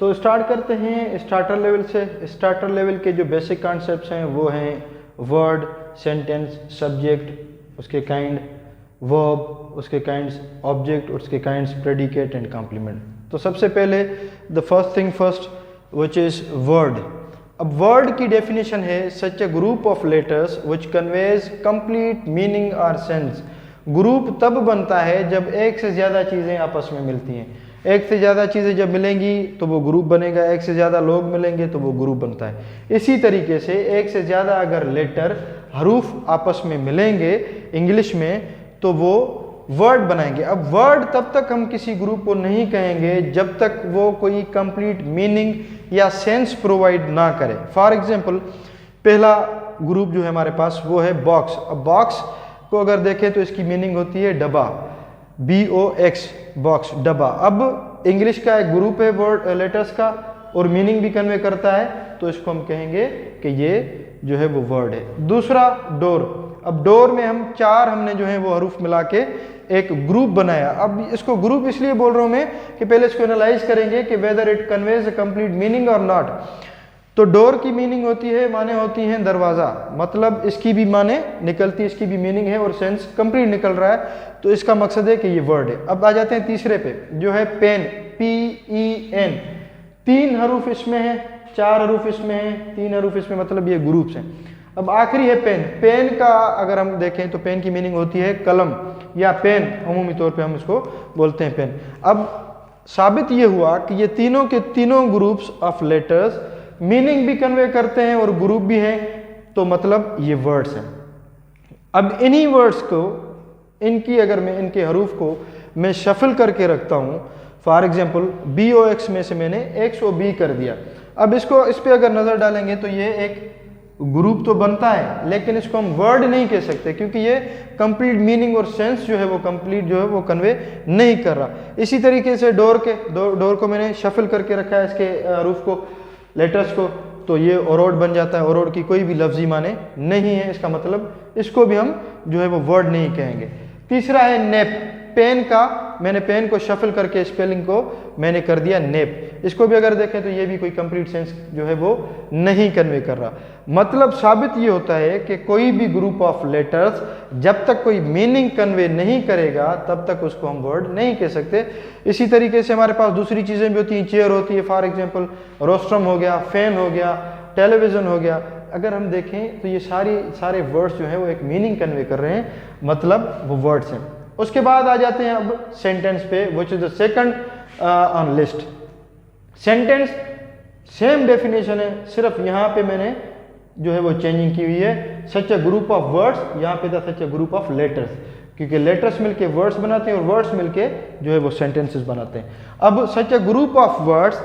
तो स्टार्ट करते हैं स्टार्टर लेवल से। स्टार्टर लेवल के जो बेसिक कॉन्सेप्ट्स हैं वो हैं वर्ड, सेंटेंस, सब्जेक्ट, उसके काइंड, वर्ब, उसके काइंड्स, ऑब्जेक्ट, उसके काइंड्स, प्रेडिकेट एंड कॉम्प्लीमेंट। तो सबसे पहले the first thing first which is word. अब वर्ड की डेफिनेशन है such a group of letters which conveys complete meaning और सेंस। ग्रुप तब बनता है जब एक से ज़्यादा चीज़ें आपस में मिलती हैं। एक से ज़्यादा चीज़ें जब मिलेंगी तो वो ग्रुप बनेगा, एक से ज़्यादा लोग मिलेंगे तो वो ग्रुप बनता है। इसी तरीके से एक से ज़्यादा अगर लेटर, हरूफ आपस में मिलेंगे इंग्लिश में तो वो वर्ड बनाएंगे। अब वर्ड तब तक हम किसी ग्रुप को नहीं कहेंगे जब तक वो कोई कंप्लीट मीनिंग या सेंस प्रोवाइड ना करे। फॉर एग्जांपल पहला ग्रुप जो है हमारे पास वो है बॉक्स। अब बॉक्स को अगर देखें तो इसकी मीनिंग होती है डब्बा, BOX, बॉक्स, डब्बा। अब इंग्लिश का एक ग्रुप है वर्ड लेटर्स का और मीनिंग भी कन्वे करता है, तो इसको हम कहेंगे कि ये जो है वो वर्ड है। दूसरा डोर। अब डोर में हम चार हमने जो है वो हरूफ मिला के एक ग्रुप बनाया। अब इसको ग्रुप इसलिए बोल रहा हूं मैं कि पहले इसको एनालाइज करेंगे कि whether it conveys a complete meaning और नॉट। तो डोर की मीनिंग होती है, माने होती हैं दरवाज़ा, मतलब इसकी भी माने निकलती है, इसकी भी मीनिंग है और सेंस कंप्लीट निकल रहा है, तो इसका मकसद है कि ये वर्ड है। अब आ जाते हैं तीसरे पे जो है पेन, PEN। 3 हरूफ इसमें है, 4 हरूफ इसमें है, 3 हरूफ इसमें, मतलब ये ग्रुप्स हैं। अब आखिरी है पेन। पेन का अगर हम देखें तो पेन की मीनिंग होती है कलम या पेन, अमूमी तौर पे हम इसको बोलते हैं पेन। अब साबित ये हुआ कि ये तीनों के तीनों ग्रुप्स ऑफ लेटर्स मीनिंग भी कन्वे करते हैं और ग्रुप भी हैं, तो मतलब ये वर्ड्स हैं। अब इन्हीं वर्ड्स को, इनकी अगर मैं इनके हरूफ को मैं शफल करके रखता हूँ, फॉर एग्जांपल BOX में से मैंने X और B कर दिया। अब इसको इस पर अगर नज़र डालेंगे तो ये एक ग्रुप तो बनता है, लेकिन इसको हम वर्ड नहीं कह सकते क्योंकि ये कंप्लीट मीनिंग और सेंस जो है वो कंप्लीट जो है वो कन्वे नहीं कर रहा। इसी तरीके से डोर के डोर को मैंने शफल करके रखा है, इसके रूफ को, लेटर्स को, तो ये ओरोड बन जाता है। ओरोड की कोई भी लफ्जी माने नहीं है, इसका मतलब इसको भी हम जो है वो वर्ड नहीं कहेंगे। तीसरा है नेप। पेन का मैंने पेन को शफल करके स्पेलिंग को मैंने कर दिया नेप। इसको भी अगर देखें तो ये भी कोई कंप्लीट सेंस जो है वो नहीं कन्वे कर रहा। मतलब साबित ये होता है कि कोई भी ग्रुप ऑफ लेटर्स जब तक कोई मीनिंग कन्वे नहीं करेगा तब तक उसको हम वर्ड नहीं कह सकते। इसी तरीके से हमारे पास दूसरी चीज़ें भी होती हैं। चेयर होती है, फॉर एग्जाम्पल रोस्ट्रम हो गया, फैन हो गया, टेलीविज़न हो गया। अगर हम देखें तो ये सारे वर्ड्स जो हैं वो एक मीनिंग कन्वे कर रहे हैं, मतलब वो वर्ड्स हैं। उसके बाद आ जाते हैं अब सेंटेंस पे, which is the second on list. Sentence same definition है, सिर्फ यहाँ पे मैंने जो है वो चेंजिंग की हुई है। Such a group of words, यहाँ पे था सच ए ग्रुप ऑफ लेटर्स, क्योंकि लेटर्स मिलके वर्ड्स बनाते हैं और वर्ड्स मिलके जो है वो सेंटेंसेस बनाते हैं। अब सच ए ग्रुप ऑफ वर्ड्स,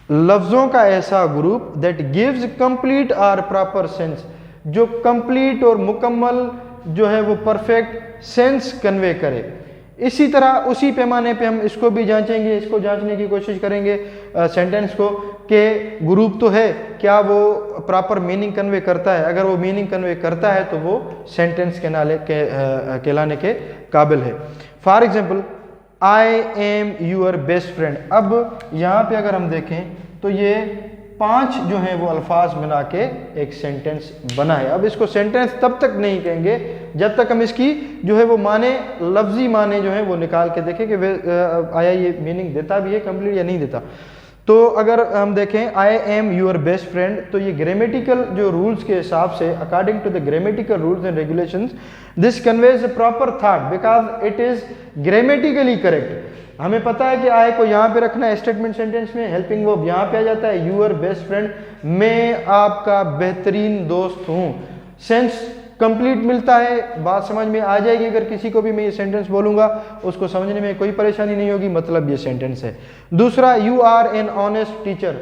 लफ्जों का ऐसा ग्रुप दैट गिव्स कंप्लीट और प्रॉपर सेंस, जो कंप्लीट और मुकम्मल जो है वो परफेक्ट सेंस कन्वे करे। इसी तरह उसी पैमाने पे हम इसको भी जांचेंगे, इसको जांचने की कोशिश करेंगे सेंटेंस को कि ग्रुप तो है, क्या वो प्रॉपर मीनिंग कन्वे करता है। अगर वो मीनिंग कन्वे करता है तो वो सेंटेंस कहलाने के काबिल है। For example I am your best friend. अब यहाँ पे अगर हम देखें तो ये 5 जो हैं वो अल्फाज मिला के एक सेंटेंस बना है। अब इसको सेंटेंस तब तक नहीं कहेंगे जब तक हम इसकी जो है वो माने, लफ्जी माने जो है वो निकाल के देखें कि आया ये मीनिंग देता भी है कंप्लीट या नहीं देता। तो अगर हम देखें I am your best friend, तो ये ग्रामेटिकल जो रूल्स के हिसाब से, according to the grammatical rules and regulations, this conveys a proper thought because it is grammatically correct. हमें पता है कि आई को यहाँ पे रखना है स्टेटमेंट सेंटेंस में, हेल्पिंग वर्ब यहाँ पे आ जाता है, यूर बेस्ट फ्रेंड, मैं आपका बेहतरीन दोस्त हूँ। सेंस कंप्लीट मिलता है, बात समझ में आ जाएगी। अगर किसी को भी मैं ये सेंटेंस बोलूँगा उसको समझने में कोई परेशानी नहीं होगी, मतलब ये सेंटेंस है। दूसरा, you are an honest teacher.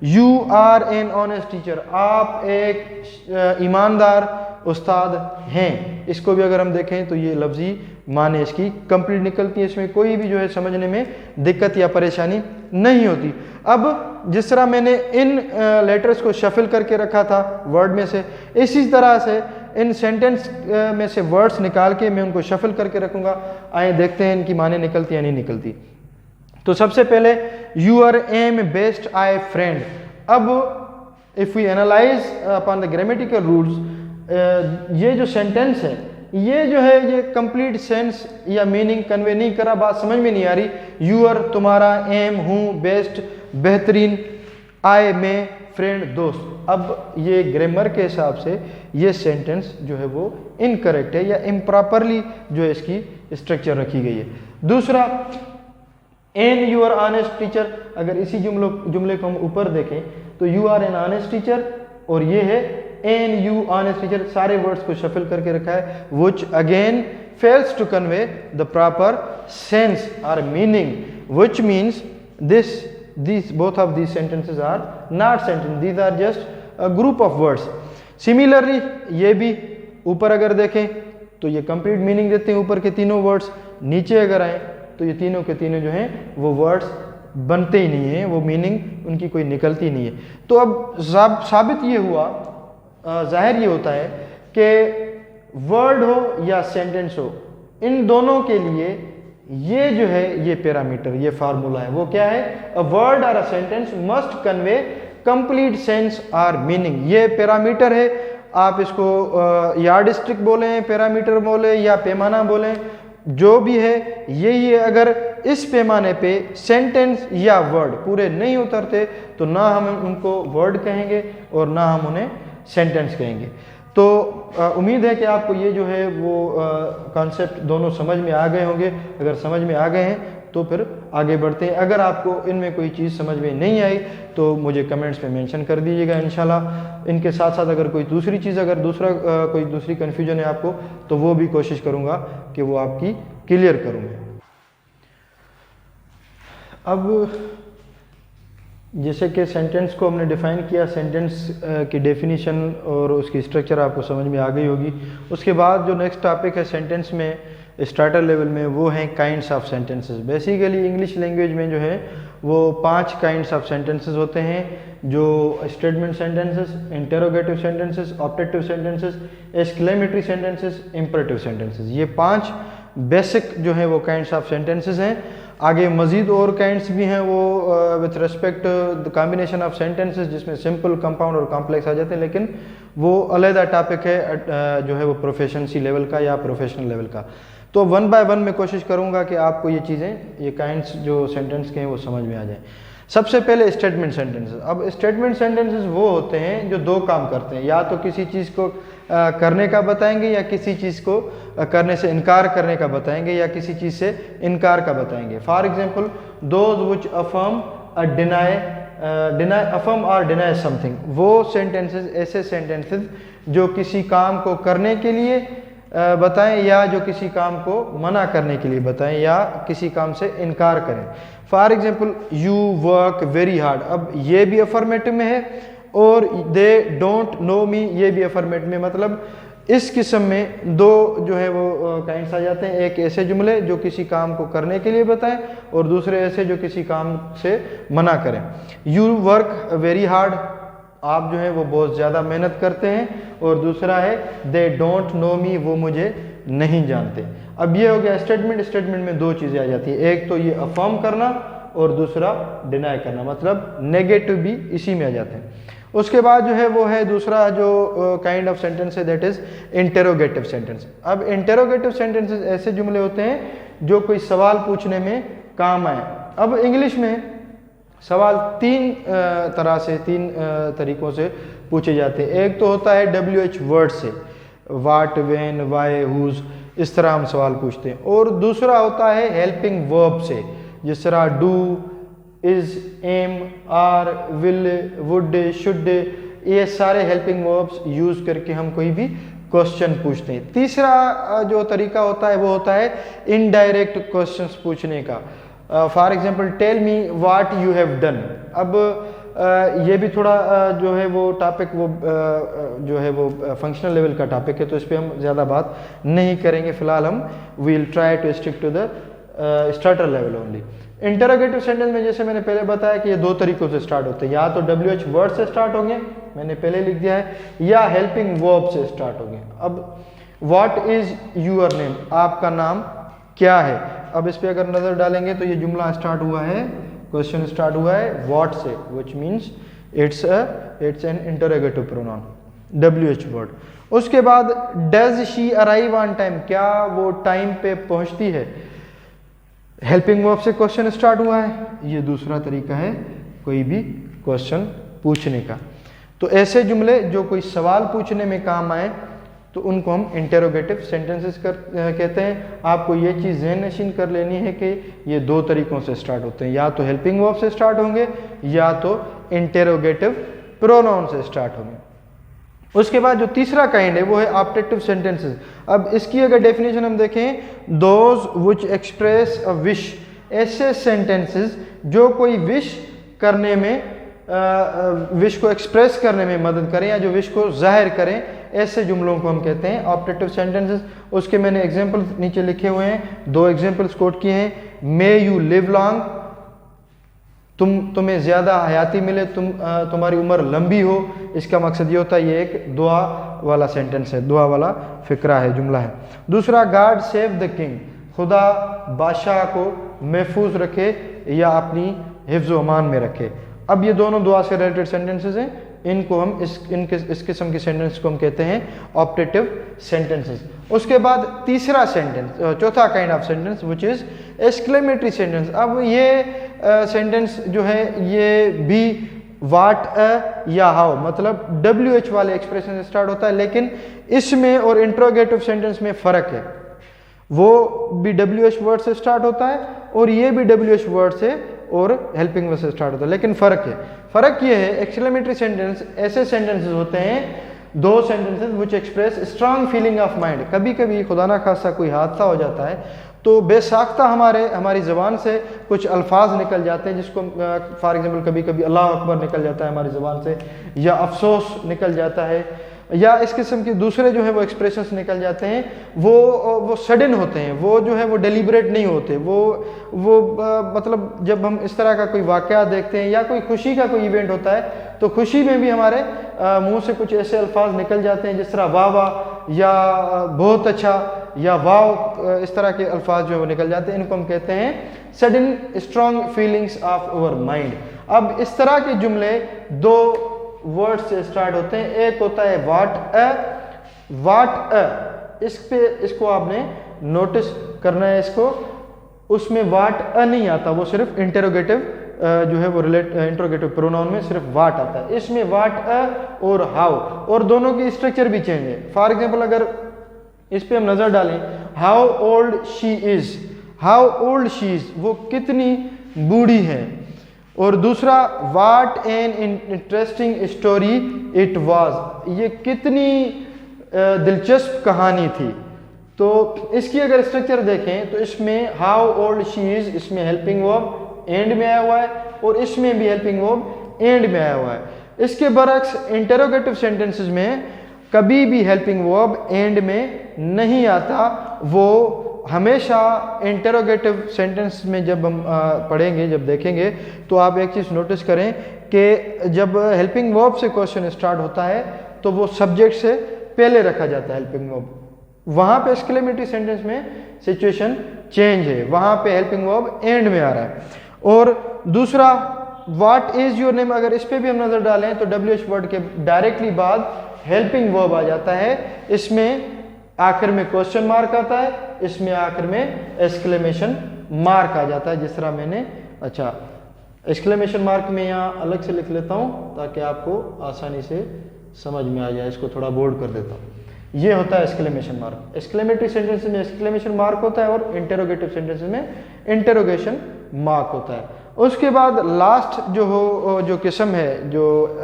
You are an honest teacher, आप एक ईमानदार उस्ताद हैं। इसको भी अगर हम देखें तो ये लफ्जी माने इसकी कंप्लीट निकलती है, इसमें कोई भी जो है समझने में दिक्कत या परेशानी नहीं होती। अब जिस तरह मैंने इन लेटर्स को शफल करके रखा था वर्ड में से, इसी तरह से इन सेंटेंस में से वर्ड्स निकाल के मैं उनको शफल करके रखूँगा। आए देखते हैं इनकी माने निकलती या नहीं निकलती। तो सबसे पहले your am best I friend. अब if we analyse upon the grammatical rules, ये जो सेंटेंस है ये जो है ये कंप्लीट सेंस या मीनिंग कन्वे नहीं करा, बात समझ में नहीं आ रही। यूर तुम्हारा, एम हूँ, बेस्ट बेहतरीन, आई में, फ्रेंड दोस्त। अब ये ग्रामर के हिसाब से ये सेंटेंस जो है वो इनकरेक्ट है या इम्प्रॉपरली जो है इसकी स्ट्रक्चर रखी गई है। दूसरा, an you are honest teacher. अगर इसी जुमले को हम ऊपर देखें तो you are an honest teacher और ये है एन यू ऑनेस्ट टीचर। सारे वर्ड्स को शफल करके रखा है, which again fails to convey the proper sense और meaning, which means these both of these sentences are not sentence, these are just a group of words. Similarly ये भी ऊपर अगर देखें तो ये कंप्लीट मीनिंग देते हैं ऊपर के तीनों वर्ड्स, नीचे अगर आए तो ये तीनों के तीनों जो हैं वो वर्ड्स बनते ही नहीं हैं, वो मीनिंग उनकी कोई निकलती नहीं है। तो अब साबित ये हुआ, जाहिर ये होता है कि वर्ड हो या सेंटेंस हो, इन दोनों के लिए ये जो है ये पैरामीटर, ये फार्मूला है, वो क्या है? अ वर्ड और a sentence must convey complete sense और मीनिंग। ये पैरामीटर है, आप इसको यार्डस्टिक बोलें, पैरामीटर बोलें या पैमाना बोलें, जो भी है यही है। अगर इस पैमाने पे सेंटेंस या वर्ड पूरे नहीं उतरते तो ना हम उनको वर्ड कहेंगे और ना हम उन्हें सेंटेंस कहेंगे। तो उम्मीद है कि आपको ये जो है वो कॉन्सेप्ट दोनों समझ में आ गए होंगे। अगर समझ में आ गए हैं तो फिर आगे बढ़ते हैं। अगर आपको इनमें कोई चीज़ समझ में नहीं आई तो मुझे कमेंट्स में मेंशन कर दीजिएगा इंशाल्लाह। इनके साथ साथ अगर कोई दूसरी चीज़, अगर कोई दूसरी कन्फ्यूजन है आपको तो वो भी कोशिश करूँगा कि वो आपकी क्लियर करूँ मैं। अब जैसे कि सेंटेंस को हमने डिफ़ाइन किया, सेंटेंस की डेफिनेशन और उसकी स्ट्रक्चर आपको समझ में आ गई होगी। उसके बाद जो नेक्स्ट टॉपिक है सेंटेंस में स्टार्टर लेवल में, वो हैं kinds of sentences. Basically English language में जो है वो 5 काइंड्स ऑफ सेंटेंसेस होते हैं, जो statement sentences, interrogative sentences, objective sentences, exclamatory sentences, imperative sentences. ये 5 बेसिक जो है वो काइंड्स ऑफ सेंटेंसेस हैं। आगे मज़ीद और काइंड्स भी हैं वो with respect the combination of sentences, जिसमें सिंपल, कंपाउंड और कॉम्प्लेक्स आ जाते हैं, लेकिन वो अलग टॉपिक है जो है वो प्रोफेशनसी लेवल का या प्रोफेशनल लेवल का। तो 1 बाय 1 मैं कोशिश करूंगा कि आपको ये चीज़ें, ये काइंड्स जो सेंटेंस के हैं वो समझ में आ जाएं। सबसे पहले स्टेटमेंट सेंटेंसेस। अब स्टेटमेंट सेंटेंसेस वो होते हैं जो 2 काम करते हैं, या तो किसी चीज़ को करने का बताएंगे या किसी चीज़ को करने से इनकार करने का बताएंगे या किसी चीज़ से इनकार का बताएंगे। For example, those which affirm affirm और डिनाई समथिंग, वो सेंटेंसेस, ऐसे सेंटेंसेस जो किसी काम को करने के लिए बताएं या जो किसी काम को मना करने के लिए बताएं या किसी काम से इनकार करें। For example, you work very hard. अब ये भी अफर्मेटिव में है और दे डोंट नो मी, ये भी अफर्मेटिव में। मतलब इस किस्म में 2 जो है वो काइंड्स आ जाते हैं। एक ऐसे जुमले जो किसी काम को करने के लिए बताएं और दूसरे ऐसे जो किसी काम से मना करें। यू वर्क वेरी हार्ड, आप जो है वो बहुत ज़्यादा मेहनत करते हैं, और दूसरा है दे डोंट नो मी, वो मुझे नहीं जानते। अब ये हो गया स्टेटमेंट। स्टेटमेंट में 2 चीज़ें आ जाती है, एक तो ये अफर्म करना और दूसरा डिनाई करना, मतलब नेगेटिव भी इसी में आ जाते हैं। उसके बाद जो है वो है दूसरा जो काइंड ऑफ सेंटेंस है, दैट इज इंटेरोगेटिव सेंटेंस। अब इंटेरोगेटिव सेंटेंसेस ऐसे जुमले होते हैं जो कोई सवाल पूछने में काम आए। अब इंग्लिश में सवाल 3 तरह से, 3 तरीकों से पूछे जाते हैं। एक तो होता है WH वर्ड से, वाट, वेन, वाई, हुज, इस तरह हम सवाल पूछते हैं। और दूसरा होता है हेल्पिंग वर्ब से, जिस तरह do, is, am, are, will, would, should, ये सारे हेल्पिंग वर्ब्स यूज करके हम कोई भी क्वेश्चन पूछते हैं। तीसरा जो तरीका होता है वो होता है इनडायरेक्ट क्वेश्चंस पूछने का। For example, tell me what you have done. अब ये भी थोड़ा जो है वो टॉपिक, वो जो है वो फंक्शनल लेवल का टॉपिक है, तो इस पर हम ज़्यादा बात नहीं करेंगे। फिलहाल हम we'll try to stick to the starter level only. Interrogative sentence में जैसे मैंने पहले बताया कि ये 2 तरीकों से स्टार्ट होते हैं, या तो WH वर्ड से स्टार्ट होंगे, मैंने पहले लिख दिया है, या हेल्पिंग वर्ब से स्टार्ट होंगे। अब व्हाट इज यूर नेम, आपका नाम क्या है। अब इस पे अगर नज़र डालेंगे तो ये जुमला स्टार्ट हुआ है, क्वेश्चन स्टार्ट हुआ है व्हाट से, which means it's an interrogative pronoun, WH word. उसके बाद does she arrive on time, क्या वो टाइम पे पहुंचती है, हेल्पिंग वर्ब से क्वेश्चन स्टार्ट हुआ है। ये दूसरा तरीका है कोई भी क्वेश्चन पूछने का। तो ऐसे जुमले जो कोई सवाल पूछने में काम आए तो उनको हम इंटेरोगेटिव सेंटेंसेस कहते हैं। आपको ये चीज़ ज़हन नशीन कर लेनी है कि ये दो तरीकों से स्टार्ट होते हैं, या तो हेल्पिंग वर्ब से स्टार्ट होंगे या तो इंटेरोगेटिव प्रोनाउन से स्टार्ट होंगे। उसके बाद जो तीसरा काइंड है वो है ऑप्टेटिव सेंटेंसेस। अब इसकी अगर डेफिनेशन हम देखें, those which express a wish, ऐसे सेंटेंसेस जो कोई विश करने में विश को एक्सप्रेस करने में मदद करें या जो विश को जाहिर करें, ऐसे जुमलों को हम कहते हैं ऑप्टेटिव सेंटेंसेस। उसके मैंने एग्जांपल नीचे लिखे हुए हैं, दो एग्जांपल्स कोट किए हैं। मे यू लिव लॉन्ग, तुम्हें ज़्यादा हयाती मिले, तुम्हारी उम्र लंबी हो, इसका मकसद ये होता है, ये एक दुआ वाला सेंटेंस है, दुआ वाला फिक्रा है, जुमला है। दूसरा गॉड सेव द किंग, खुदा बादशाह को महफूज रखे या अपनी हिफ्ज़ व अमान में रखे। अब ये दोनों दुआ से रिलेटेड सेंटेंसेस हैं, इनको हम इस किस्म की सेंटेंस को हम कहते हैं ऑप्टेटिव सेंटेंसेस। उसके बाद तीसरा सेंटेंस, चौथा kind of sentence which is exclamatory sentence. अब ये सेंटेंस जो है ये भी व्हाट या हाउ मतलब WH वाले एक्सप्रेशन से स्टार्ट होता है, लेकिन इसमें और इंट्रोगेटिव सेंटेंस में फ़र्क है। वो भी WH वर्ड से स्टार्ट होता है और ये भी WH वर्ड से और हेल्पिंग वर्ब से स्टार्ट होता है, लेकिन फ़र्क है। फ़र्क ये है, एक्सक्लेमेटरी सेंटेंस ऐसे सेंटेंसेस होते हैं, दो sentences which express strong feeling of mind. कभी कभी खुदा ना खासा कोई हादसा हो जाता है तो बेसाख्ता हमारी ज़बान से कुछ अल्फाज निकल जाते हैं, जिसको फॉर एग्जांपल कभी कभी अल्लाह अकबर निकल जाता है हमारी ज़बान से, या अफसोस निकल जाता है, या इस किस्म के दूसरे जो है वो एक्सप्रेशंस निकल जाते हैं। वो सडन होते हैं, वो जो है वो डेलिब्रेट नहीं होते। मतलब जब हम इस तरह का कोई वाक़या देखते हैं या कोई खुशी का कोई इवेंट होता है तो खुशी में भी हमारे मुंह से कुछ ऐसे अल्फाज निकल जाते हैं जिस तरह वाह वाह या बहुत अच्छा या वाव, इस तरह के अल्फाज जो है वो निकल जाते हैं। इनको हम कहते हैं sudden strong feelings of our mind. अब इस तरह के जुमले दो वर्ड से स्टार्ट होते हैं, एक होता है वाट अ, इसको आपने नोटिस करना है इसको, उसमें वाट अ नहीं आता, वो सिर्फ इंटेरोगेटिव जो है वो इंट्रोगेटिव प्रोनाउन में सिर्फ वाट आता है। इसमें वाट अ और हाउ, और दोनों की स्ट्रक्चर भी चेंज है। फॉर एग्जाम्पल अगर इस पे हम नजर डालें, how old she is, how old she is, वो कितनी बूढ़ी है। और दूसरा what an interesting story it was, ये कितनी दिलचस्प कहानी थी। तो इसकी अगर स्ट्रक्चर देखें तो इसमें हाउ ओल्ड शी इज, इसमें हेल्पिंग वर्ब एंड में आया हुआ है और इसमें भी हेल्पिंग वर्ब एंड में आया हुआ है। इसके बरक्स इंटेरोगेटिव सेंटेंसेस में कभी भी हेल्पिंग वर्ब एंड में नहीं आता। वो हमेशा इंटेरोगेटिव सेंटेंस में जब हम पढ़ेंगे, जब देखेंगे तो आप एक चीज़ नोटिस करें कि जब हेल्पिंग वर्ब से क्वेश्चन स्टार्ट होता है तो वो सब्जेक्ट से पहले रखा जाता है हेल्पिंग वर्ब। वहाँ पे एक्सक्लेमेटरी सेंटेंस में सिचुएशन चेंज है, वहाँ पे हेल्पिंग वर्ब एंड में आ रहा है। और दूसरा व्हाट इज योर नेम, अगर इस पे भी हम नजर डालें तो WH वर्ड के डायरेक्टली बाद हेल्पिंग वर्ब आ जाता है। इसमें आखिर में क्वेश्चन मार्क आता है, इसमें आखिर में एक्सक्लेमेशन मार्क आ जाता है। जिस तरह मैंने एक्सक्लेमेशन मार्क में यहाँ अलग से लिख लेता हूँ ताकि आपको आसानी से समझ में आ जाए, इसको थोड़ा बोल्ड कर देता हूँ। ये होता है एक्सक्लेमेशन मार्क। एक्सक्लेमेटरी सेंटेंस में एक्सक्लेमेशन मार्क होता है और इंटेरोगेटिव सेंटेंस में इंटेरोगेशन मार्क होता है। उसके बाद लास्ट जो किस्म है, जो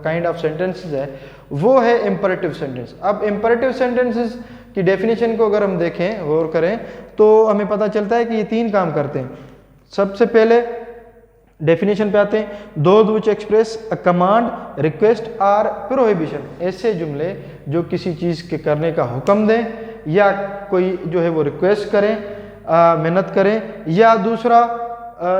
काइंड ऑफ सेंटेंसेस है, वो है इंपरेटिव सेंटेंस। अब इंपरेटिव सेंटेंसेस की डेफिनेशन को अगर हम देखें, गौर करें, तो हमें पता चलता है कि ये तीन काम करते हैं। सबसे पहले डेफिनेशन पे आते हैं, those which express a command, request और प्रोहिबिशन। ऐसे जुमले जो किसी चीज़ के करने का हुक्म दें या कोई जो है वो रिक्वेस्ट करें, मेहनत करें, या दूसरा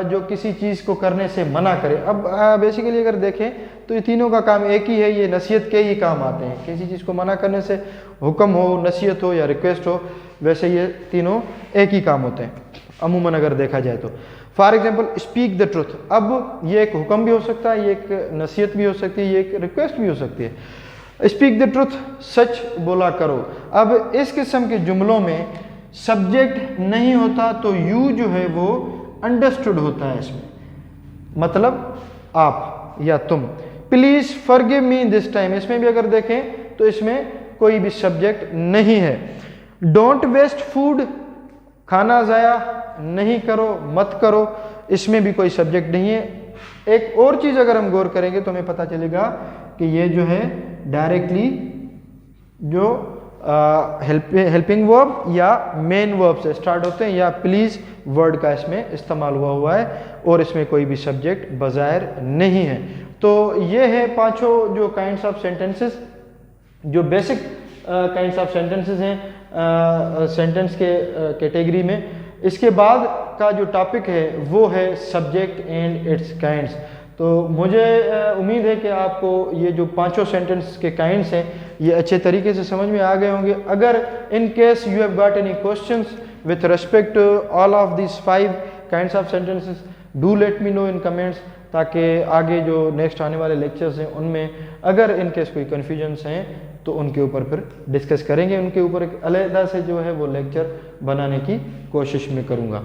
जो किसी चीज़ को करने से मना करें। अब बेसिकली अगर देखें तो ये तीनों का काम एक ही है, ये नसीहत के ही काम आते हैं। किसी चीज़ को मना करने से हुक्म हो, नसीहत हो या रिक्वेस्ट हो, वैसे ये तीनों एक ही काम होते हैं। अमूमन अगर देखा जाए तो। For example speak the truth, अब ये एक हुक्म भी हो सकता है, ये एक नसीहत भी हो सकती है, ये एक रिक्वेस्ट भी हो सकती है। स्पीक द ट्रुथ, सच बोला करो। अब इस किस्म के जुमलों में सब्जेक्ट नहीं होता तो यू जो है वो अंडरस्टूड होता है इसमें, मतलब आप या तुम। Please forgive me this time, इसमें भी अगर देखें तो इसमें कोई भी सब्जेक्ट नहीं है। डोंट वेस्ट फूड, खाना ज़ाया नहीं करो, मत करो, इसमें भी कोई सब्जेक्ट नहीं है। एक और चीज़ अगर हम गौर करेंगे तो हमें पता चलेगा कि ये जो है डायरेक्टली जो हेल्पिंग वर्ब या मेन वर्ब से स्टार्ट होते हैं, या प्लीज़ वर्ड का इसमें इस्तेमाल हुआ है और इसमें कोई भी सब्जेक्ट बज़ाहिर नहीं है। तो ये है पांचों जो काइंड्स ऑफ सेंटेंसेस, जो बेसिक काइंड्स ऑफ सेंटेंसेस हैं सेंटेंस के कैटेगरी में। इसके बाद का जो टॉपिक है वो है सब्जेक्ट एंड इट्स काइंड्स। तो मुझे उम्मीद है कि आपको ये जो पांचों सेंटेंस के काइंड्स हैं ये अच्छे तरीके से समझ में आ गए होंगे। अगर in case you have got any questions with respect to all of this 5 kinds of sentences, do let me know in comments, ताकि आगे जो नेक्स्ट आने वाले लेक्चर्स हैं उनमें अगर इन केस कोई कन्फ्यूजन्स हैं तो उनके ऊपर फिर डिस्कस करेंगे। उनके ऊपर एक अलग से जो है वो लेक्चर बनाने की कोशिश में करूँगा।